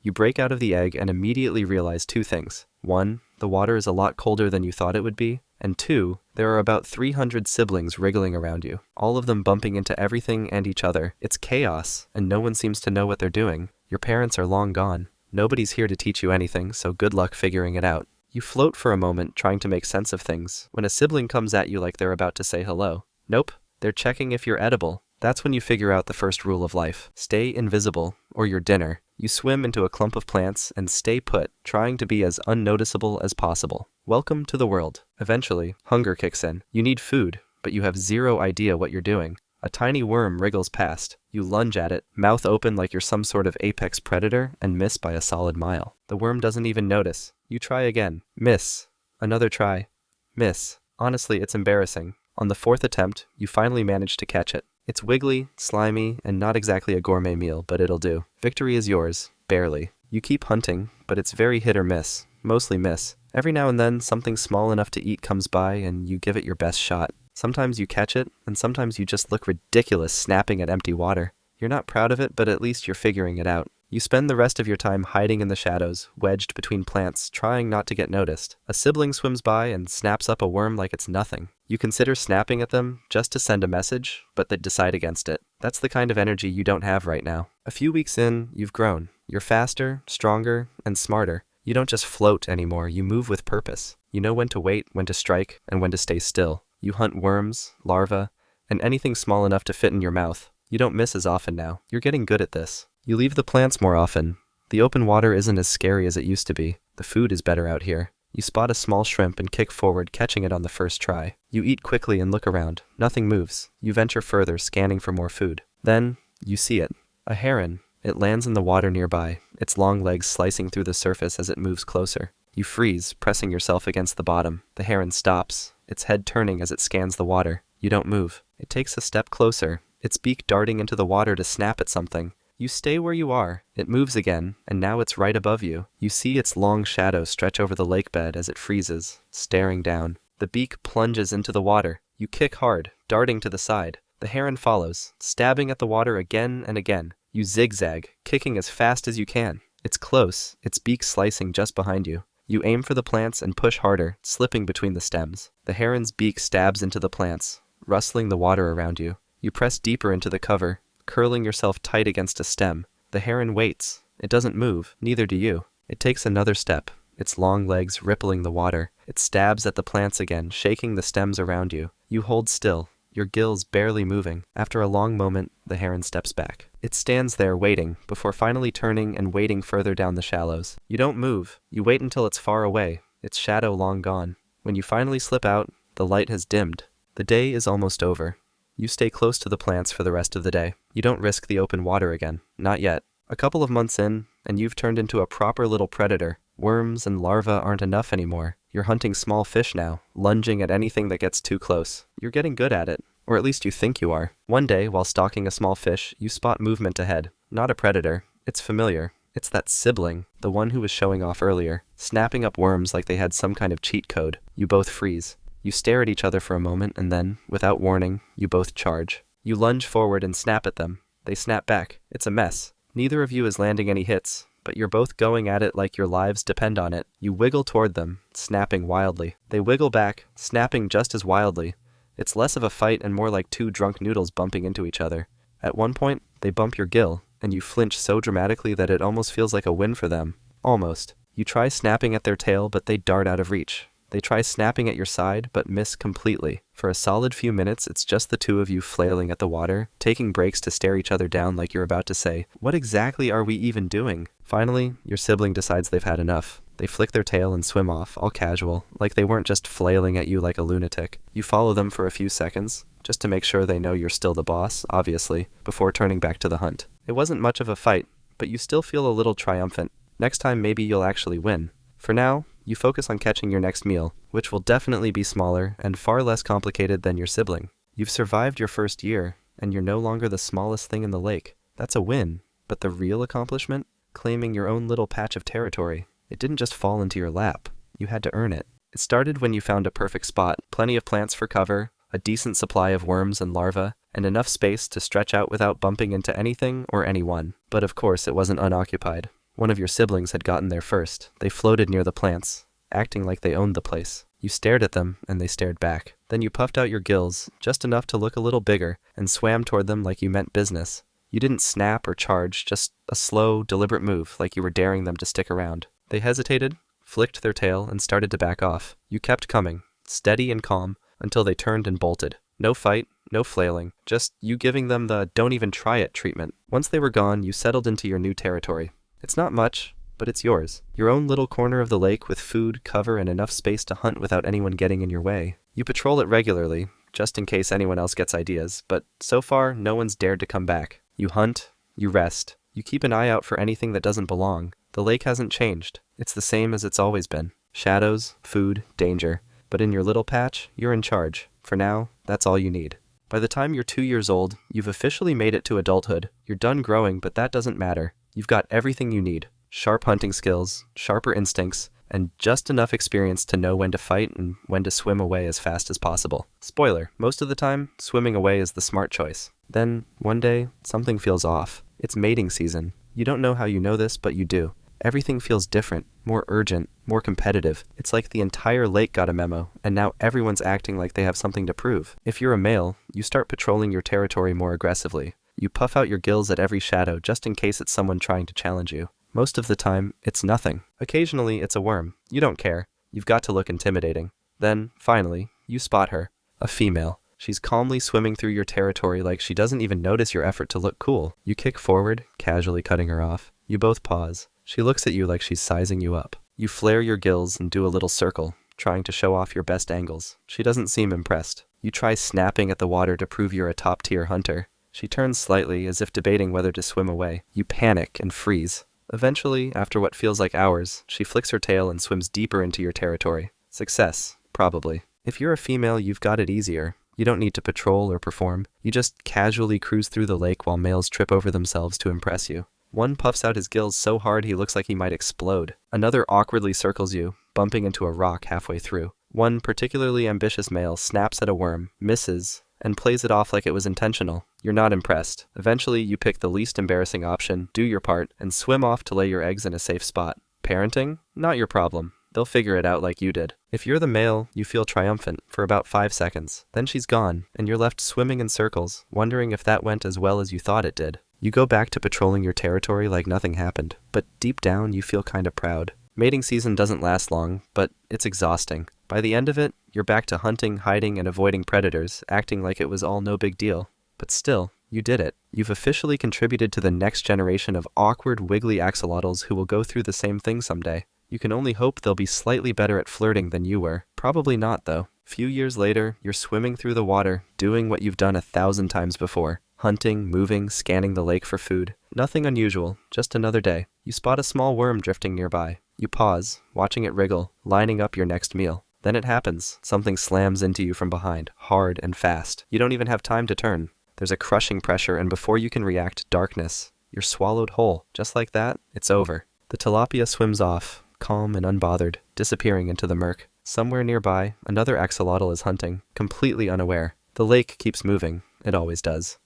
You break out of the egg and immediately realize two things. 1. The water is a lot colder than you thought it would be. And 2. There are about 300 siblings wriggling around you, all of them bumping into everything and each other. It's chaos, and no one seems to know what they're doing. Your parents are long gone. Nobody's here to teach you anything, so good luck figuring it out. You float for a moment, trying to make sense of things, when a sibling comes at you like they're about to say hello. Nope, they're checking if you're edible. That's when you figure out the first rule of life. Stay invisible, or you're dinner. You swim into a clump of plants and stay put, trying to be as unnoticeable as possible. Welcome to the world. Eventually, hunger kicks in. You need food, but you have zero idea what you're doing. A tiny worm wriggles past. You lunge at it, mouth open like you're some sort of apex predator, and miss by a solid mile. The worm doesn't even notice. You try again. Miss. Another try. Miss. Honestly, it's embarrassing. On the 4th attempt, you finally manage to catch it. It's wiggly, slimy, and not exactly a gourmet meal, but it'll do. Victory is yours. Barely. You keep hunting, but it's very hit or miss. Mostly miss. Every now and then, something small enough to eat comes by, and you give it your best shot. Sometimes you catch it, and sometimes you just look ridiculous snapping at empty water. You're not proud of it, but at least you're figuring it out. You spend the rest of your time hiding in the shadows, wedged between plants, trying not to get noticed. A sibling swims by and snaps up a worm like it's nothing. You consider snapping at them just to send a message, but they decide against it. That's the kind of energy you don't have right now. A few weeks in, you've grown. You're faster, stronger, and smarter. You don't just float anymore, you move with purpose. You know when to wait, when to strike, and when to stay still. You hunt worms, larvae, and anything small enough to fit in your mouth. You don't miss as often now. You're getting good at this. You leave the plants more often. The open water isn't as scary as it used to be. The food is better out here. You spot a small shrimp and kick forward, catching it on the first try. You eat quickly and look around. Nothing moves. You venture further, scanning for more food. Then, you see it. A heron. It lands in the water nearby, its long legs slicing through the surface as it moves closer. You freeze, pressing yourself against the bottom. The heron stops, its head turning as it scans the water. You don't move. It takes a step closer, its beak darting into the water to snap at something. You stay where you are. It moves again, and now it's right above you. You see its long shadow stretch over the lake bed as it freezes, staring down. The beak plunges into the water. You kick hard, darting to the side. The heron follows, stabbing at the water again and again. You zigzag, kicking as fast as you can. It's close, its beak slicing just behind you. You aim for the plants and push harder, slipping between the stems. The heron's beak stabs into the plants, rustling the water around you. You press deeper into the cover, curling yourself tight against a stem. The heron waits. It doesn't move, neither do you. It takes another step, its long legs rippling the water. It stabs at the plants again, shaking the stems around you. You hold still, your gills barely moving. After a long moment, the heron steps back. It stands there waiting, before finally turning and wading further down the shallows. You don't move. You wait until it's far away, its shadow long gone. When you finally slip out, the light has dimmed. The day is almost over. You stay close to the plants for the rest of the day. You don't risk the open water again. Not yet. A couple of months in, and you've turned into a proper little predator. Worms and larvae aren't enough anymore. You're hunting small fish now, lunging at anything that gets too close. You're getting good at it, or at least you think you are. One day, while stalking a small fish, you spot movement ahead. Not a predator. It's familiar. It's that sibling, the one who was showing off earlier, snapping up worms like they had some kind of cheat code. You both freeze. You stare at each other for a moment, and then, without warning, you both charge. You lunge forward and snap at them. They snap back. It's a mess. Neither of you is landing any hits, but you're both going at it like your lives depend on it. You wiggle toward them, snapping wildly. They wiggle back, snapping just as wildly. It's less of a fight and more like two drunk noodles bumping into each other. At one point, they bump your gill, and you flinch so dramatically that it almost feels like a win for them. Almost. You try snapping at their tail, but they dart out of reach. They try snapping at your side, but miss completely. For a solid few minutes, it's just the two of you flailing at the water, taking breaks to stare each other down like you're about to say, "What exactly are we even doing?" Finally, your sibling decides they've had enough. They flick their tail and swim off, all casual, like they weren't just flailing at you like a lunatic. You follow them for a few seconds, just to make sure they know you're still the boss, obviously, before turning back to the hunt. It wasn't much of a fight, but you still feel a little triumphant. Next time maybe you'll actually win. For now, you focus on catching your next meal, which will definitely be smaller and far less complicated than your sibling. You've survived your first year, and you're no longer the smallest thing in the lake. That's a win, but the real accomplishment? Claiming your own little patch of territory. It didn't just fall into your lap. You had to earn it. It started when you found a perfect spot, plenty of plants for cover, a decent supply of worms and larvae, and enough space to stretch out without bumping into anything or anyone. But of course it wasn't unoccupied. One of your siblings had gotten there first. They floated near the plants, acting like they owned the place. You stared at them, and they stared back. Then you puffed out your gills, just enough to look a little bigger, and swam toward them like you meant business. You didn't snap or charge, just a slow, deliberate move, like you were daring them to stick around. They hesitated, flicked their tail, and started to back off. You kept coming, steady and calm, until they turned and bolted. No fight, no flailing, just you giving them the don't even try it treatment. Once they were gone, you settled into your new territory. It's not much, but it's yours. Your own little corner of the lake with food, cover, and enough space to hunt without anyone getting in your way. You patrol it regularly, just in case anyone else gets ideas, but so far, no one's dared to come back. You hunt, you rest, you keep an eye out for anything that doesn't belong. The lake hasn't changed. It's the same as it's always been. Shadows, food, danger. But in your little patch, you're in charge. For now, that's all you need. By the time you're 2 years old, you've officially made it to adulthood. You're done growing, but that doesn't matter. You've got everything you need. Sharp hunting skills, sharper instincts, and just enough experience to know when to fight and when to swim away as fast as possible. Spoiler, most of the time, swimming away is the smart choice. Then, one day, something feels off. It's mating season. You don't know how you know this, but you do. Everything feels different, more urgent, more competitive. It's like the entire lake got a memo, and now everyone's acting like they have something to prove. If you're a male, you start patrolling your territory more aggressively. You puff out your gills at every shadow just in case it's someone trying to challenge you. Most of the time, it's nothing. Occasionally, it's a worm. You don't care. You've got to look intimidating. Then, finally, you spot her. A female. She's calmly swimming through your territory like she doesn't even notice your effort to look cool. You kick forward, casually cutting her off. You both pause. She looks at you like she's sizing you up. You flare your gills and do a little circle, trying to show off your best angles. She doesn't seem impressed. You try snapping at the water to prove you're a top-tier hunter. She turns slightly, as if debating whether to swim away. You panic and freeze. Eventually, after what feels like hours, she flicks her tail and swims deeper into your territory. Success, probably. If you're a female, you've got it easier. You don't need to patrol or perform. You just casually cruise through the lake while males trip over themselves to impress you. One puffs out his gills so hard he looks like he might explode. Another awkwardly circles you, bumping into a rock halfway through. One particularly ambitious male snaps at a worm, misses, and plays it off like it was intentional. You're not impressed. Eventually, you pick the least embarrassing option, do your part, and swim off to lay your eggs in a safe spot. Parenting? Not your problem. They'll figure it out like you did. If you're the male, you feel triumphant for about 5 seconds. Then she's gone, and you're left swimming in circles, wondering if that went as well as you thought it did. You go back to patrolling your territory like nothing happened, but deep down you feel kinda proud. Mating season doesn't last long, but it's exhausting. By the end of it, you're back to hunting, hiding, and avoiding predators, acting like it was all no big deal. But still, you did it. You've officially contributed to the next generation of awkward, wiggly axolotls who will go through the same thing someday. You can only hope they'll be slightly better at flirting than you were. Probably not, though. Few years later, you're swimming through the water, doing what you've done 1,000 times before. Hunting, moving, scanning the lake for food. Nothing unusual, just another day. You spot a small worm drifting nearby. You pause, watching it wriggle, lining up your next meal. Then it happens. Something slams into you from behind, hard and fast. You don't even have time to turn. There's a crushing pressure, and before you can react, darkness. You're swallowed whole. Just like that, it's over. The tilapia swims off, calm and unbothered, disappearing into the murk. Somewhere nearby, another axolotl is hunting, completely unaware. The lake keeps moving. It always does.